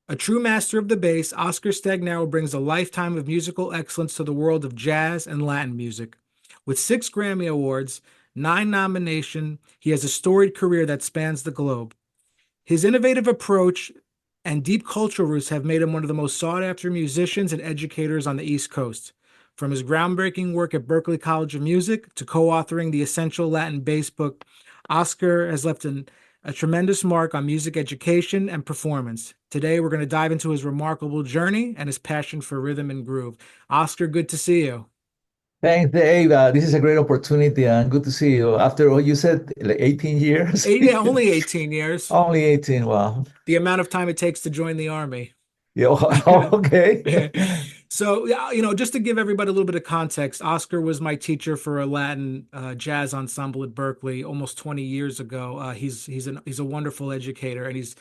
A true master of the bass, Oscar Stagnaro brings a lifetime of musical excellence to the world of jazz and Latin music. With 6 Grammy Awards, 9 nominations, he has a storied career that spans the globe. His innovative approach and deep cultural roots have made him one of the most sought after musicians and educators on the East Coast. From his groundbreaking work at Berklee College of Music to co authoring the Essential Latin Bass book, Oscar has left a tremendous mark on music education and performance. Today, we're going to dive into his remarkable journey and his passion for rhythm and groove. Oscar, good to see you. Thanks, Dave. This is a great opportunity and good to see you. After all, you said like 18 years? Yeah, only 18 years. Only 18. Wow. The amount of time it takes to join the army. Yeah, okay. So, yeah, just to give everybody a little bit of context, Oscar was my teacher for a Latin jazz ensemble at Berklee almost 20 years ago. He's a wonderful educator, and he's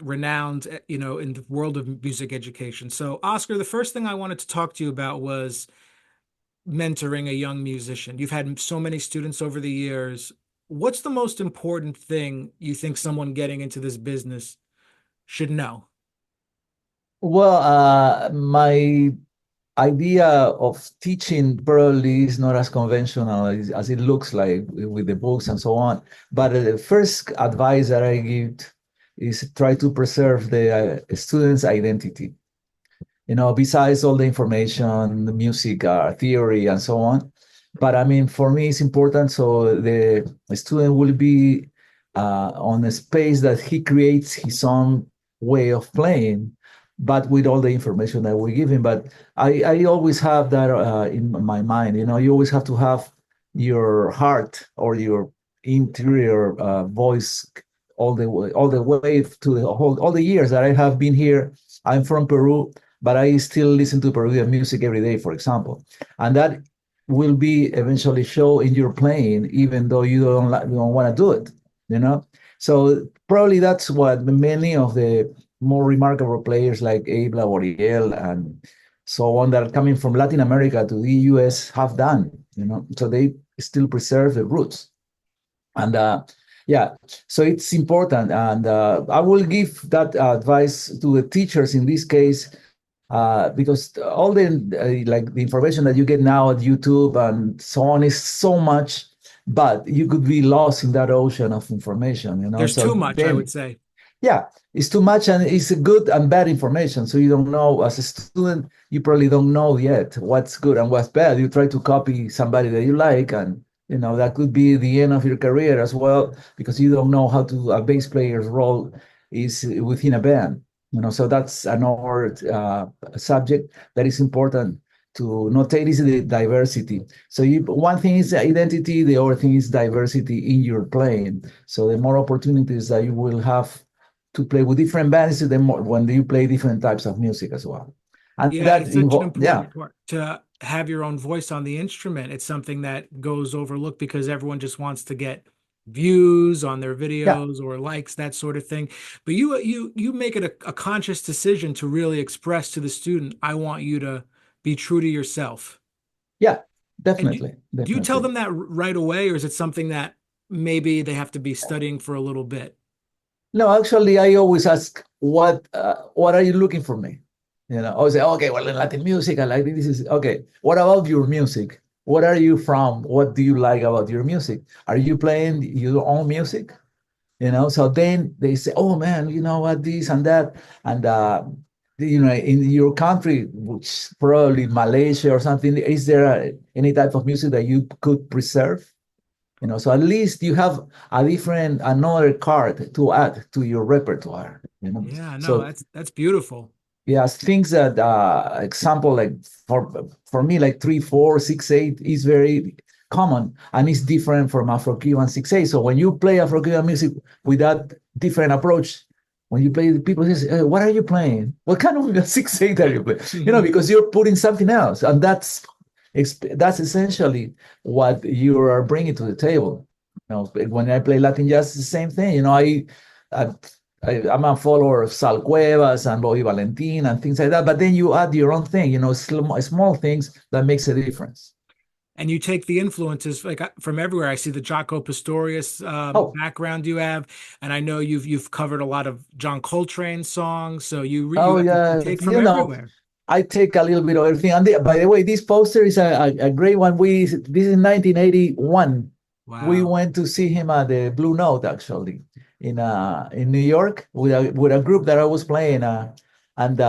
renowned, in the world of music education. So, Oscar, the first thing I wanted to talk to you about was mentoring a young musician. You've had so many students over the years. What's the most important thing you think someone getting into this business should know? Well, my idea of teaching probably is not as conventional as it looks like with the books and so on. But the first advice that I give is try to preserve the student's identity. Besides all the information, the music, theory, and so on. But I mean, for me, it's important so the student will be on a space that he creates his own way of playing, but with all the information that we give him. But I always have that in my mind. You always have to have your heart or your interior voice all the way to all the years that I have been here. I'm from Peru, but I still listen to Peruvian music every day, for example, and that will be eventually show in your playing, even though you don't want to do it. You know, so probably that's what many of the more remarkable players like Abe Laboriel and so on that are coming from Latin America to the US have done. So they still preserve the roots. And yeah, so it's important. And I will give that advice to the teachers in this case, because all the like the information that you get now at YouTube and so on is so much, but you could be lost in that ocean of information. There's So too much, I would then, say. yeah, it's too much and it's good and bad information. So you don't know, as a student, you probably don't know yet what's good and what's bad. You try to copy somebody that you like, and that could be the end of your career as well, because you don't know how to a bass player's role is within a band. So that's another subject that is important to notate is the diversity. So one thing is identity, the other thing is diversity in your playing. So the more opportunities that you will have to play with different bands, the more when you play different types of music as well. And Yeah, that it's such an involves, yeah, important part to have your own voice on the instrument. It's something that goes overlooked because everyone just wants to get views on their yeah, videos or likes, that sort of thing. But you make it a conscious decision to really express to the student, I want you to be true to yourself. yeah, And definitely, do you tell definitely. them that right away, or is it something that maybe they have to be studying for a little bit? No, actually, I always ask, what are you looking for me? I say, okay, well, in Latin music, I like this. Is okay. What about your music? What are you from? What do you like about your music? Are you playing your own music? So then they say, oh man, you know what, this and that. And in your country, which probably Malaysia or something, is there any type of music that you could preserve? So at least you have another card to add to your repertoire. Yeah, no, So that's beautiful. yeah, things that example like for me like 3/4 6/8 is very common and it's different from Afro-Cuban 6/8. So when you play Afro-Cuban music with that different approach, when you play, people say, "What are you playing? What kind of 6/8 are you playing?" Because you're putting something else, and that's essentially what you are bringing to the table. When I play Latin jazz, it's the same thing. I I'm a follower of Sal Cuevas and Bobby Valentin and things like that. But then you add your own thing, small things that makes a difference. and you take the influences like from everywhere. I see the Jaco Pastorius Oh, background you have, and I know you've covered a lot of John Coltrane songs, so oh you yeah, take from you know, everywhere. I take a little bit of everything. And by the way, this poster is a great one. This is 1981. We Wow. went to see him at the Blue Note actually in New York with a group that I was playing. And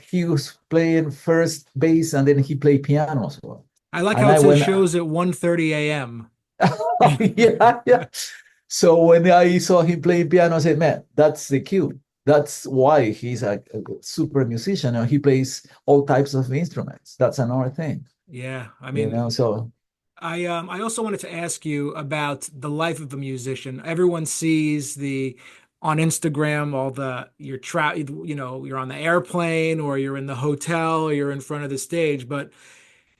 he was playing first bass and then he played piano as well. I like And how it I says went, shows at 1:30 a.m. yeah, yeah. So when I saw him playing piano, I said, man, that's the cue. That's why he's a super musician and he plays all types of instruments. That's another thing, Yeah, I you mean, know. So I also wanted to ask you about the life of a musician. Everyone sees the on Instagram all the you're on the airplane or you're in the hotel or you're in front of the stage, but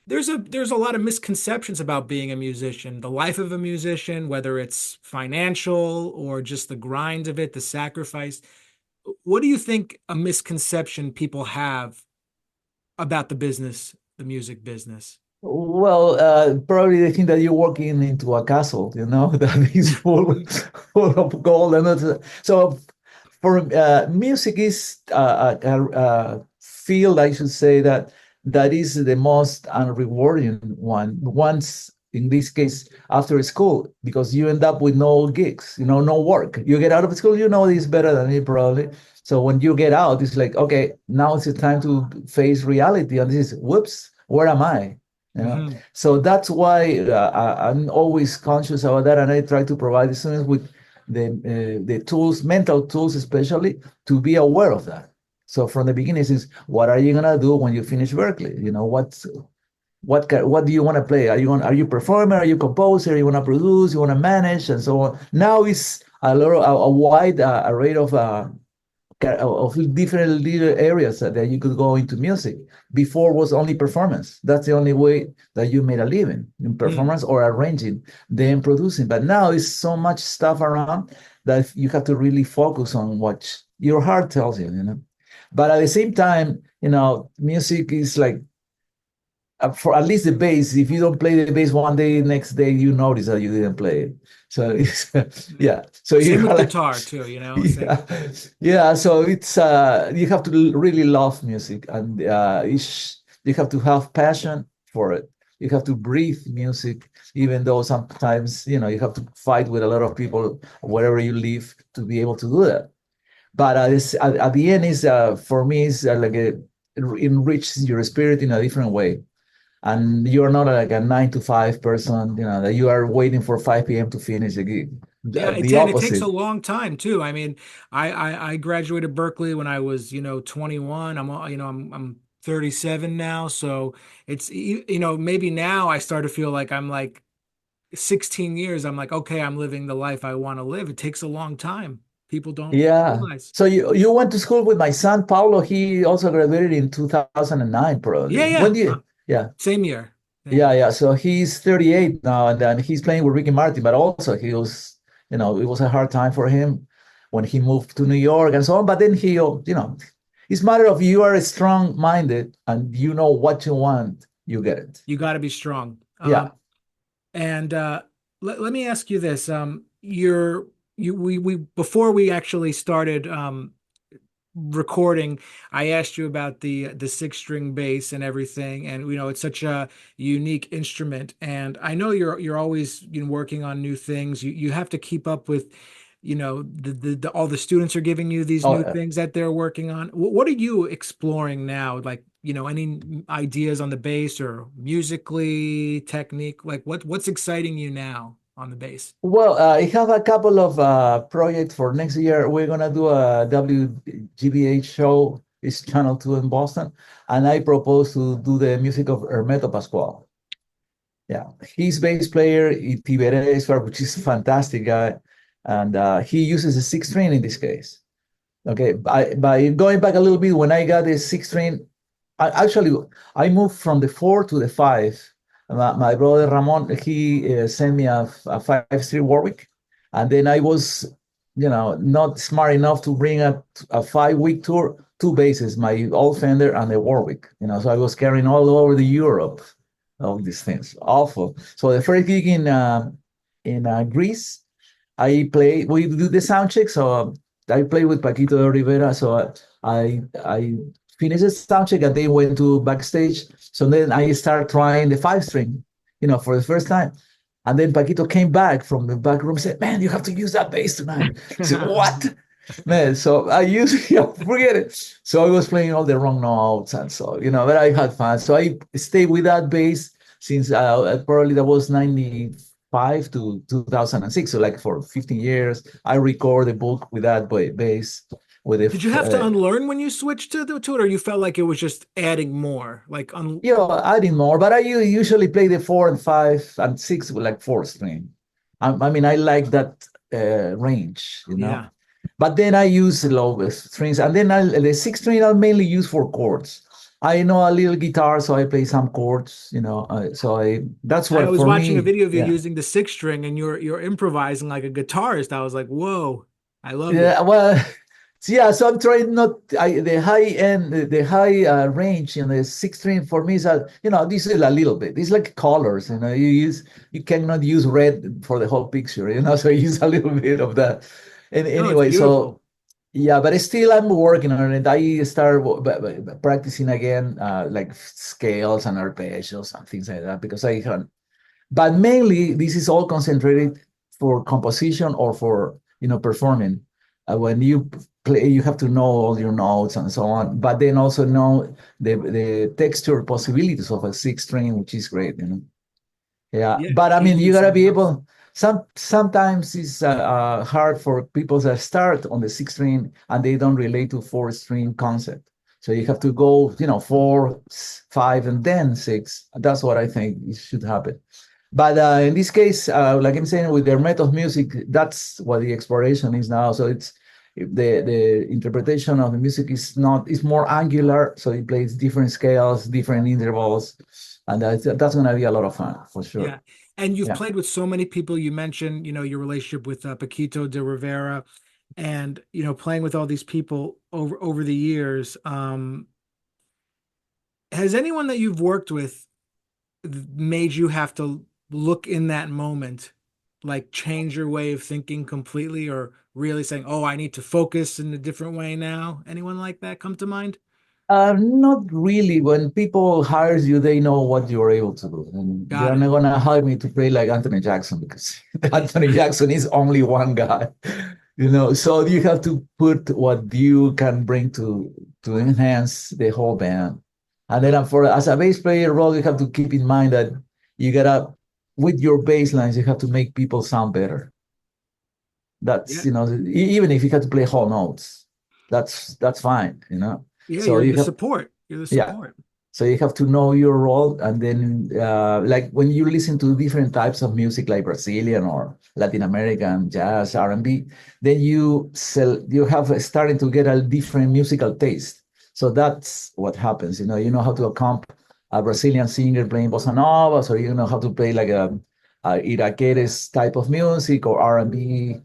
there's a lot of misconceptions about being a musician, the life of a musician, whether it's financial or just the grind of it, the sacrifice. What do you think a misconception people have about the business, the music business? well, probably they think that you're walking into a castle, you know, that is full of gold. And so for music is a field, I should say, that is the most unrewarding one. Once, in this case, after school, because you end up with no gigs, you know, no work. You get out of school, you know this better than me, probably. So when you get out, it's like, okay, now it's the time to face reality. And this is, whoops, where am I? You know, Hmm. so that's why I'm always conscious about that, and I try to provide the students with the tools, mental tools, especially to be aware of that. So from the beginning, is what are you gonna do when you finish Berkeley? You know, what do you want to play? Are you performer? Are you composer? You want to produce? You want to manage, and so on. Now it's a wide array of different little areas that you could go into music. Before was only performance. That's the only way that you made a living in Hmm. performance or arranging, then producing. But now it's so much stuff around that you have to really focus on what your heart tells you, you know. But at the same time, you know, music is like for at least the bass. If you don't play the bass one day, next day you notice that you didn't play it. So it's Yeah. yeah. So you Same with like guitar too, same. yeah, yeah. So it's you have to really love music, and you have to have passion for it. You have to breathe music, even though sometimes you have to fight with a lot of people wherever you live to be able to do that. But at the end, is for me is like it enriches your spirit in a different way, and you're not like a 9 to 5 person, that you are waiting for 5 p.m. to finish a gig. Yeah, The and it takes a opposite. long time too. I mean, I graduated Berkeley when I was, 21. I'm 37 now, so maybe now I start to feel like I'm like 16 years. I'm like, okay, I'm living the life I want to live. It takes a long time. People don't Yeah. realize. So you went to school with my son Paulo. He also graduated in 2009, Yeah, probably. When yeah. do you? Yeah. Same year. Same Yeah, year. yeah. So he's 38 now, and then he's playing with Ricky Martin, but also it was a hard time for him when he moved to New York and so on. But then it's a matter of you are strong-minded and you know what you want, you get it. You got to be strong. Yeah. And let me ask you this. We before we actually started recording, I asked you about the six string bass and everything, and it's such a unique instrument. And I know you're always working on new things. You have to keep up with, all the students are giving you these Oh, new things that they're working on. What are you exploring now? Like, any ideas on the bass or musically, technique? Like what's exciting you now on the bass? well, I have a couple of projects for next year. We're gonna do a WGBH show. It's Channel 2 in Boston, and I propose to do the music of Hermeto Pascual. Yeah, he's bass player in Tiberes, which is fantastic guy, and he uses a six string in this case. Okay, by going back a little bit, when I got the six string, I moved from the four to the five. My brother Ramon, he sent me a five-string Warwick, and then I was, not smart enough to bring a 5 week tour, two basses, my old Fender and the Warwick. So I was carrying all over the Europe. all these things. Awful. So the first gig in Greece, we do the sound check. So I play with Paquito de Rivera. So I finished the sound check and then went to backstage. So then I start trying the 5 string, for the first time. And then Paquito came back from the back room and said, "Man, you have to use that bass tonight." I said, "What?" Man, so I usually forget it. So I was playing all the wrong notes, and so but I had fun. So I stayed with that bass since probably that was 95 to 2006. So like for 15 years, I record the book with that bass. With Did you have to unlearn when you switched to it, or you felt like it was just adding more? Like, adding more, but I usually play the 4 and 5 and 6 with like 4 string. I mean, I like that range, yeah. But then I use the low strings, and then the 6 string I'll mainly use for chords. I know a little guitar, so I play some chords, that's I what was for watching a me. video of you Yeah. using the 6 string and you're improvising like a guitarist. I was like, whoa, I love it. Yeah, well, yeah. So I'm trying not the high end, the high range in the 6 string for me is this is a little bit. It's like colors, you cannot use red for the whole picture, So I use a little bit of that. And No, it's anyway, beautiful. so yeah, but still I'm working on it. I start practicing again, like scales and arpeggios and things like that because I can. But mainly, this is all concentrated for composition or for performing. When you play, you have to know all your notes and so on, but then also know the texture possibilities of a 6 string, which is great. Yeah, Yeah, but I mean, you easy gotta be something else. able. Sometimes it's hard for people that start on the 6 string and they don't relate to 4 string concept. So you have to go, 4, 5, and then 6. That's what I think it should happen. But in this case, like I'm saying, with their method music, that's what the exploration is now. So it's the interpretation of the music is more angular. So it plays different scales, different intervals, and that's going to be a lot of fun for sure. Yeah. And you've Yeah. played with so many people. You mentioned, your relationship with Paquito de Rivera and, playing with all these people over the years. Has anyone that you've worked with made you have to look in that moment, like change your way of thinking completely, or really saying, "Oh, I need to focus in a different way now"? Anyone like that come to mind? Not really. When people hires you, they know what you're able to do, and Got they're it. not gonna hire me to play like Anthony Jackson because Anthony Jackson is only one guy, So you have to put what you can bring to enhance the whole band, and then for as a bass player role, you have to keep in mind that you gotta with your bass lines, you have to make people sound better. Yeah. That's even if you have to play whole notes, that's fine, Yeah, So you're you the have support. You're the yeah. support. So you have to know your role, and then like when you listen to different types of music, like Brazilian or Latin American jazz, R&B, then you have starting to get a different musical taste. So that's what happens. You know how to accompany a Brazilian singer playing bossa nova, or you know how to play like a Iraqueres type of music or R&B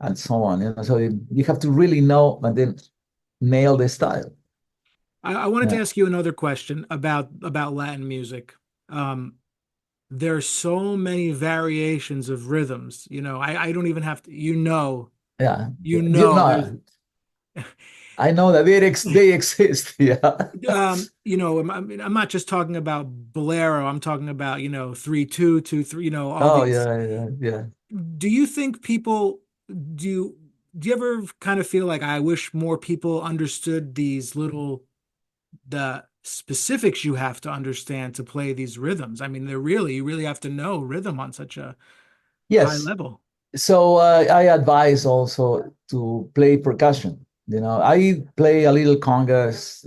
and so on. So you have to really know and then nail the style. I wanted to Yeah. ask you another question about Latin music. Um, there's so many variations of rhythms. I don't even have to, Yeah. there's I know that they exist. Yeah. I'm not just talking about bolero. I'm talking about, 3/2, 2/3, all Oh these. yeah, yeah, yeah. Do you think people do you do you ever kind of feel like I wish more people understood these little the specifics you have to understand to play these rhythms? I mean, you really have to know rhythm on such a high Yes. level. So I advise also to play percussion. I play a little congas.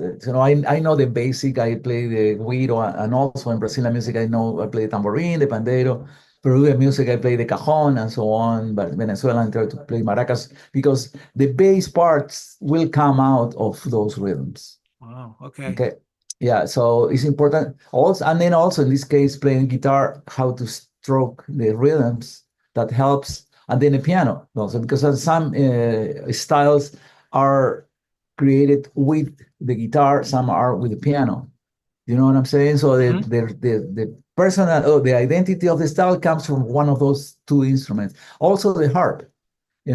I know the basic. I play the güiro, and also in Brazilian music, I play the tamborin, the pandeiro. Peruvian music, I play the cajon and so on. But Venezuelan, I try to play maracas because the bass parts will come out of those rhythms. Wow, okay. Okay. Yeah, so it's important also, and then also in this case, playing guitar, how to stroke the rhythms that helps, and then the piano also, because some styles are created with the guitar, some are with the piano. You know what I'm saying? So Mhm. the personal, oh, the identity of the style comes from one of those two instruments. Also the harp,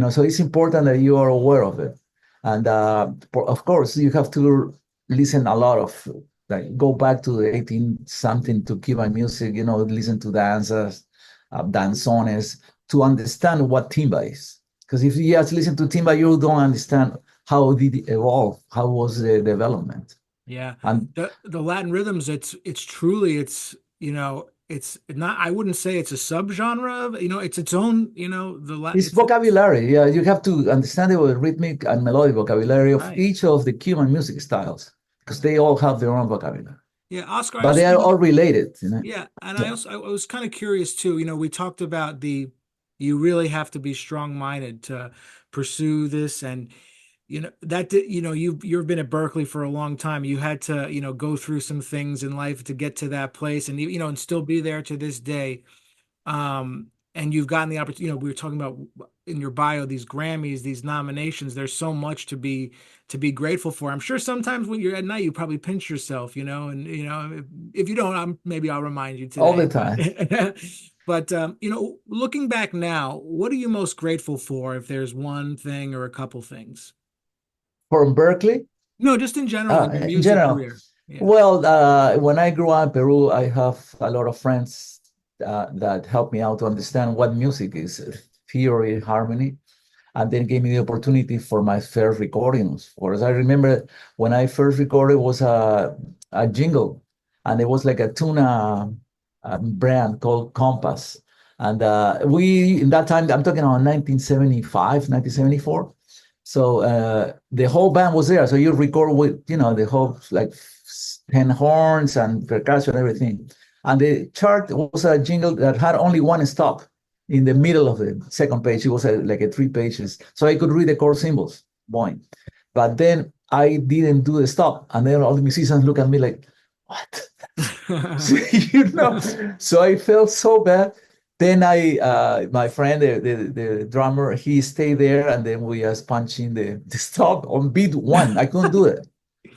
so it's important that you are aware of it. And of course, you have to listen a lot of, like, go back to the 18 something to Cuban music, listen to danzas, danzones, to understand what timba is. Because if you just listen to timba, you don't understand how did it evolve, how was the development. Yeah. And The Latin rhythms, it's truly it's not, I wouldn't say it's a subgenre of, it's its own, the Latin it's it's vocabulary. Yeah, you have to understand the rhythmic and melodic vocabulary of right. each of the Cuban music styles because they all have their own vocabulary, Yeah, Oscar, I but also, they are all related. yeah, and Yeah. I was kind of curious too. We talked about you really have to be strong-minded to pursue this, and you've been at Berkeley for a long time. You had to, go through some things in life to get to that place, and and still be there to this day. And you've gotten the opportunity, we were talking about in your bio, these Grammys, these nominations. There's so much to be grateful for. I'm sure sometimes when you're at night, you probably pinch yourself, and if you don't, maybe I'll remind you All today. the But time. but looking back now, what are you most grateful for, if there's one thing or a couple things? From Berkeley, No, just in general in your in music general. career. Yeah. Well, when I grew up in Peru, I have a lot of friends that helped me out to understand what music is, theory, harmony, and then gave me the opportunity for my first recordings. Of course, I remember when I first recorded was a jingle, and it was like a tuna brand called Compass. And we, in that time, I'm talking about 1975, 1974. So the whole band was there. So you record with, the whole like 10 horns and percussion, everything. And the chart was a jingle that had only one stop in the middle of the second page. It was like a 3 pages. So I could read the chord symbols, boing. But then I didn't do the stop. And then all the musicians look at me like, what? So, so I felt so bad. Then my friend, the drummer, he stayed there, and then we just punching the stop on beat one. I couldn't do it.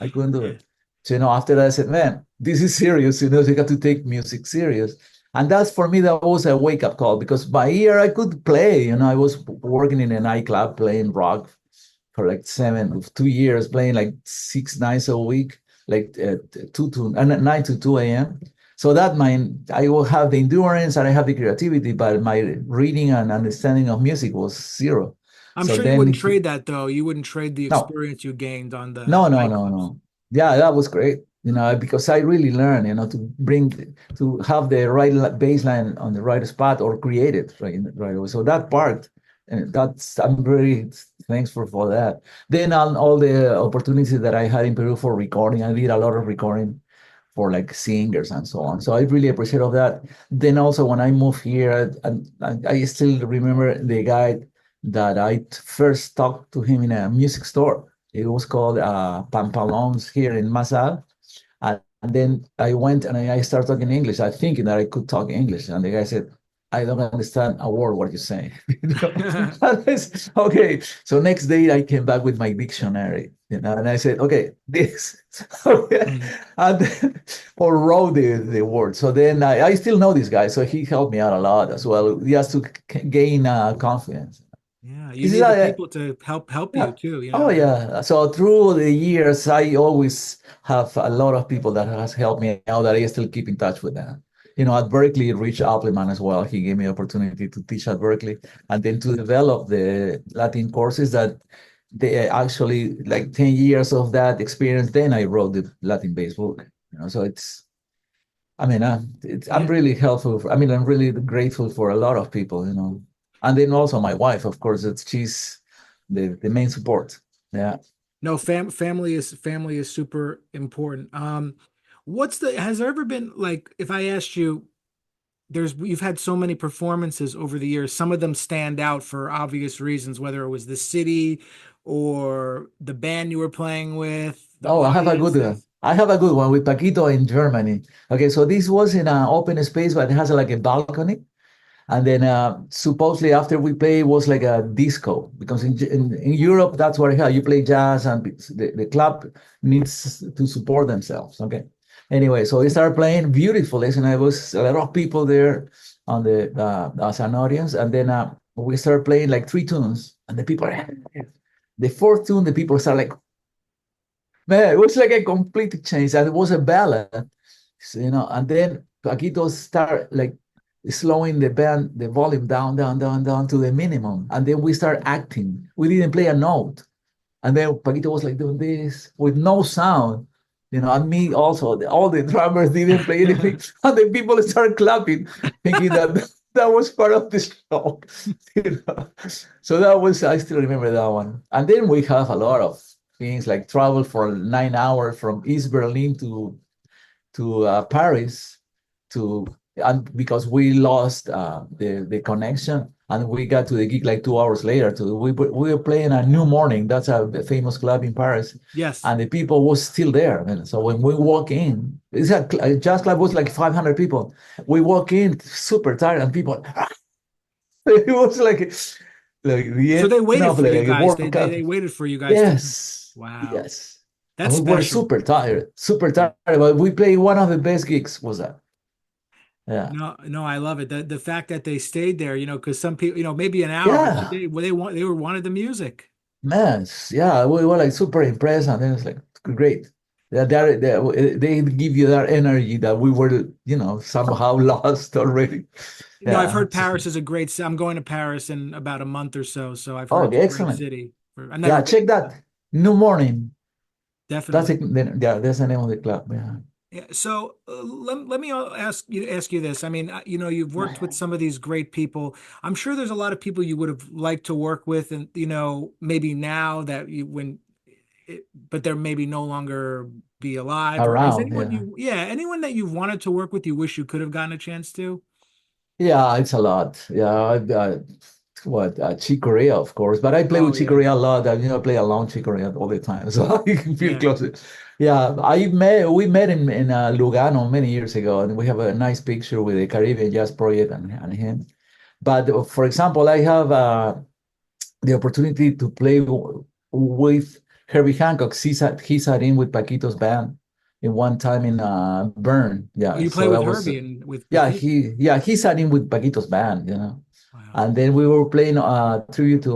I couldn't do it. So, after that, I said, man, this is serious. So you got to take music serious. And that's for me, that was a wake up call because by ear I could play. I was working in a nightclub playing rock for like 2 years, playing like 6 nights a week, like 9 to 2 a.m. So that I will have the endurance and I have the creativity, but my reading and understanding of music was zero. I'm So sure you then, wouldn't trade that though. You wouldn't trade the no, experience you gained on the no, no, no, nightclubs. no. Yeah, that was great. Because I really learned, to have the right baseline on the right spot or create it right away. So that part, and I'm very thankful for that. Then on all the opportunities that I had in Peru for recording, I did a lot of recording for like singers and so on. So I really appreciate all that. Then also when I moved here, and I still remember the guy that I first talked to him in a music store. It was called Pampalons here in Masal. And then I went and I started talking English. I thinking that I could talk English. And the guy said, I don't understand a word what you're saying. Okay. So next day I came back with my dictionary, and I said, okay, this. Okay. Mhm. And then, or wrote the word. So then I still know this guy. So he helped me out a lot as well. He has to gain confidence. Yeah, you This is need the people to help yeah. you too, Oh yeah. So through the years, I always have a lot of people that has helped me out that I still keep in touch with them. At Berkeley, Rich Appleman as well. He gave me opportunity to teach at Berkeley and then to develop the Latin courses that they actually like 10 years of that experience. Then I wrote the Latin-based book. So I'm Yeah. really helpful. I'm really grateful for a lot of people. And then also my wife, of course, she's the main support. Yeah. No, family is super important. Has there ever been, like, if I asked you, you've had so many performances over the years, some of them stand out for obvious reasons, whether it was the city or the band you were playing with, the Oh, audiences. I have a good one with Paquito in Germany. Okay, so this was in an open space, but it has like a balcony. And then supposedly after we play, it was like a disco because in Europe, that's what I have. You play jazz and the club needs to support themselves. Okay. Anyway, so we started playing beautiful lesson. I was a lot of people there on the as an audience, and then we started playing like three tunes, and the people, the fourth tune, the people start like, man, it was like a complete change, and it was a ballad, and then Paquito start like slowing the band, the volume down, down, down, down to the minimum, and then we start acting. We didn't play a note. And then Paquito was like doing this with no sound, and me also. All the drummers didn't play anything. And then people started clapping, thinking that that was part of the show. So that was, I still remember that one. And then we have a lot of things like travel for 9 hours from East Berlin to Paris to and because we lost the connection and we got to the gig like 2 hours later. We were playing a New Morning. That's a famous club in Paris, Yes. and the people was still there. And so when we walk in, it's a jazz club was like 500 people. We walk in super tired, and people. It was like the So end they waited of for you like a guys. World Cup. They waited for you guys to. Yes, Wow. yes. And That's we were special. super Yeah. tired. But we played one of the best gigs was that. Yeah. No, no, I love it. The fact that they stayed there, because some people, maybe an hour, but Yeah, they were wanted the music. man. Yeah, we were like super impressed, and then it's like great. They give you that energy that we were, somehow lost already. I've Yeah. heard Paris is a great. I'm going to Paris in about a month or so, so I've heard Oh, it's a great excellent. city. I've never Yeah, been, check that. New Morning. That's definitely. it. Yeah, that's the name of the club. Yeah. Yeah, so let me ask you this. I mean, you've worked with some of these great people. I'm sure there's a lot of people you would have liked to work with, and maybe now that but they're maybe no longer be alive. Or is Around. anyone Yeah. anyone that you've wanted to work with you wish you could have gotten a chance to? Yeah, it's a lot. Yeah, Chick Corea, of course, but I play Oh with Chick yeah, Corea a lot. I play along Chick Corea all the time, so I can feel yeah. close. Yeah, we met in Lugano many years ago, and we have a nice picture with the Caribbean Jazz Project and him. But for example, I have the opportunity to play with Herbie Hancock. He sat in with Paquito's band in one time in Bern. Oh, Yeah, you play so with that was Herbie and with yeah, Paquito. he sat in with Paquito's band. Wow. And then we were playing tribute to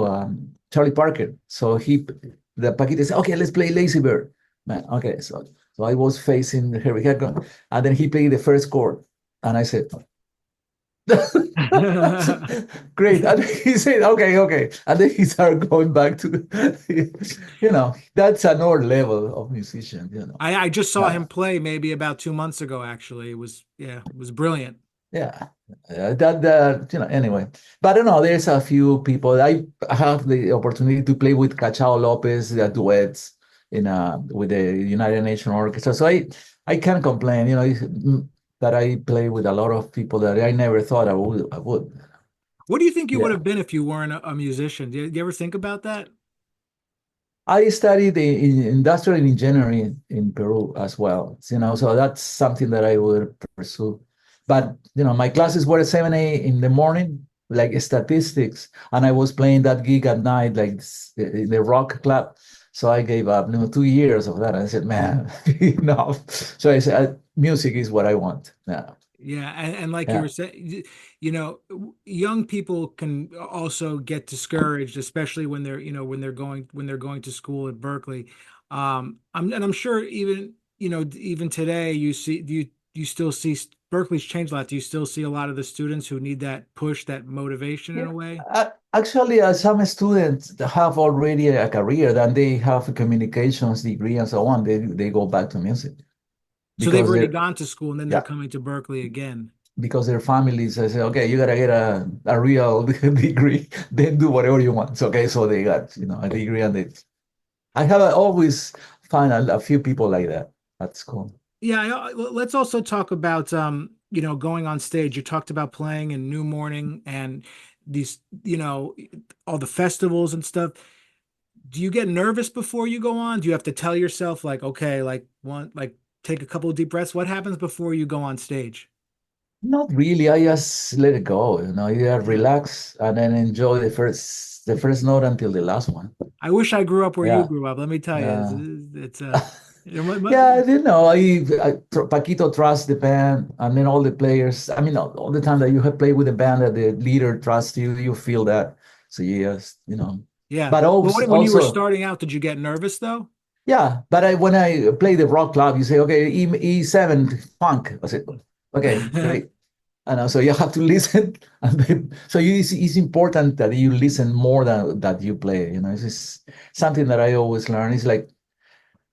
Charlie Parker. So the Paquito said, okay, let's play Lazy Bird. Man, okay, so I was facing Harry Hancock, and then he played the first chord, and I said, great. And he said, okay, okay. And then he started going back to, that's another level of musician. I just saw Yeah. him play maybe about 2 months ago, actually. It was brilliant. Yeah, anyway. But I don't know, there's a few people. I have the opportunity to play with Cachao Lopez, the duets with the United Nations Orchestra. So I can't complain, that I play with a lot of people that I never thought I would. What do you think you would Yeah. have been if you weren't a musician? Do you ever think about that? I studied in industrial engineering in Peru as well, so that's something that I would pursue. But, my classes were at 7 in the morning, like statistics, and I was playing that gig at night, like in the rock club. So I gave up, 2 years of that. I said, man, enough. So I said, music is what I want. Yeah. Yeah, and like you were Yeah. saying, young people can also get discouraged, especially when they're going to school at Berkeley. I'm sure even today you still see Berkeley's changed a lot. Do you still see a lot of the students who need that push, that motivation in Yeah. a way? Actually, some students have already a career, then they have a communications degree and so on. They go back to music So they've because already they're gone to school and then they're yeah coming to Berkeley again. because their families say, okay, you gotta get a real degree, then do whatever you want. So, okay, so they got a degree, and I have always find a few people like that at school. Yeah, let's also talk about going on stage. You talked about playing in New Morning and these, all the festivals and stuff. Do you get nervous before you go on? Do you have to tell yourself like, okay, take a couple of deep breaths? What happens before you go on stage? Not really. I just let it go. You Yeah. relax and then enjoy the first note until the last one. I wish I grew up where you Yeah. grew up. Let me tell you, Yeah. Yeah, I didn't know. Paquito trusts the band, and then all the players. I mean, all the time that you have played with the band, that the leader trusts you, you feel that. So yes, Yeah. But But when you were also, starting out, did you get nervous though? yeah. But when I play the rock club, you say, okay, E7 funk. I said, okay, great. And so you have to listen. It's important that you listen more than that you play. It's just something that I always learn. It's like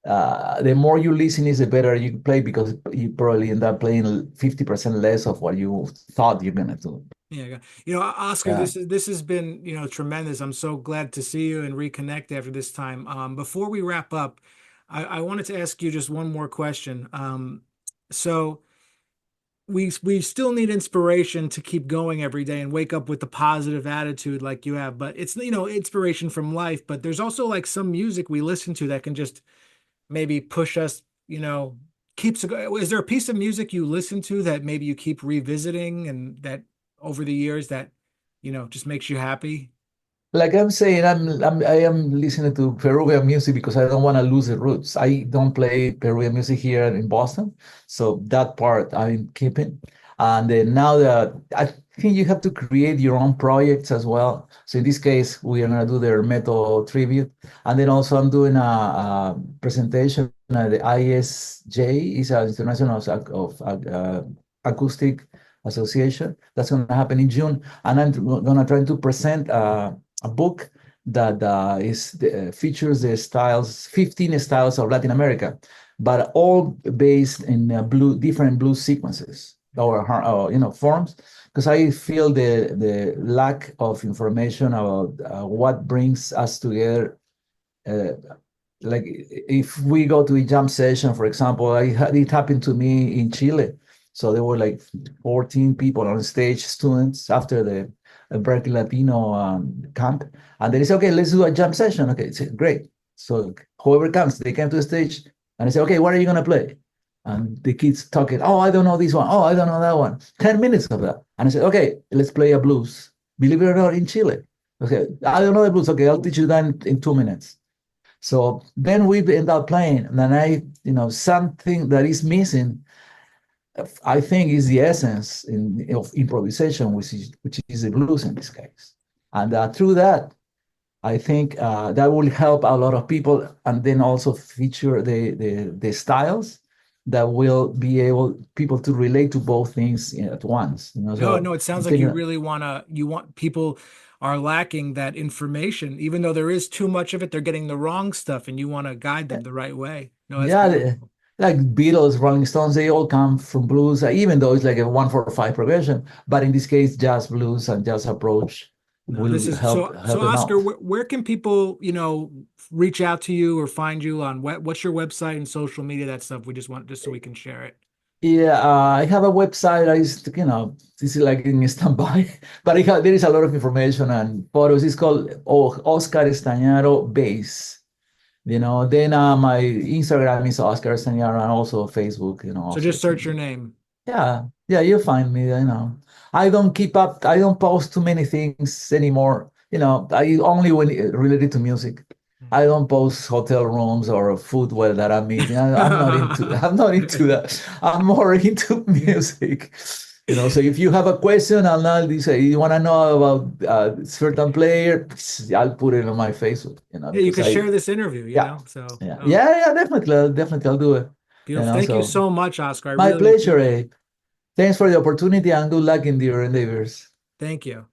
the more you listen is the better you play, because you probably end up playing 50% less of what you thought you're gonna do. Yeah. Oscar, Yeah. this has been, tremendous. I'm so glad to see you and reconnect after this time. Before we wrap up, I wanted to ask you just one more question. So we still need inspiration to keep going every day and wake up with the positive attitude like you have, but it's, inspiration from life, but there's also like some music we listen to that can just maybe push us, keeps is there a piece of music you listen to that maybe you keep revisiting and that over the years that, just makes you happy? Like I'm saying, I am listening to Peruvian music because I don't want to lose the roots. I don't play Peruvian music here in Boston, so that part I'm keeping. And then now that I think you have to create your own projects as well. So in this case, we are gonna do their metal tribute, and then also I'm doing a presentation at the ISJ, is an international acoustic association. That's gonna happen in June, and I'm gonna try to present a book that features the 15 styles of Latin America, but all based in different blues sequences or forms. Because I feel the lack of information about what brings us together. Uh, like if we go to a jam session, for example, it happened to me in Chile. So there were like 14 people on stage, students, after the Berkeley Latino camp. And they say, okay, let's do a jam session. Okay, it's great. So whoever comes, they came to the stage and I say, okay, what are you going to play? And the kids talking, oh, I don't know this one. Oh, I don't know that one. 10 minutes of that. And I said, okay, let's play a blues. Believe it or not, in Chile. Okay, I don't know the blues. Okay, I'll teach you that in 2 minutes. So then we end up playing, and then something that is missing, I think, is the essence of improvisation, which is the blues in this case. And through that, I think that will help a lot of people, and then also feature the styles that will be able people to relate to both things at once. No, So no, it I'm sounds like you thinking, really you want people are lacking that information, even though there is too much of it, they're getting the wrong stuff and you want to guide them the right way. No, that's yeah, beautiful. like Beatles, Rolling Stones, they all come from blues, even though it's like a 1-4-5 progression. But in this case, jazz blues and jazz approach No, this will is help so help them Oscar, out. where can people, reach out to you or find you on what's your website and social media, that stuff? We just want just so we can share it. Yeah, I have a website. This is like in standby, but there is a lot of information and photos. It's called Oscar Stagnaro Bass. Then my Instagram is Oscar Stagnaro, and also Facebook. So Also. just search your name. Yeah, yeah, you find me. I don't keep up. I don't post too many things anymore. I only when related to music. I don't post hotel rooms or footwear that I'm eating. I'm not into. I'm not into that. I'm more into music. So if you have a question, I'll not say you want to know about certain player. I'll put it on my Facebook. Yeah, you Because could share this interview, yeah, so yeah, no, yeah, yeah. Definitely, I'll do it. beautiful. Thank you So so much, Oscar. I my really pleasure. appreciate it. Thanks for the opportunity and good luck in your endeavors. Thank you.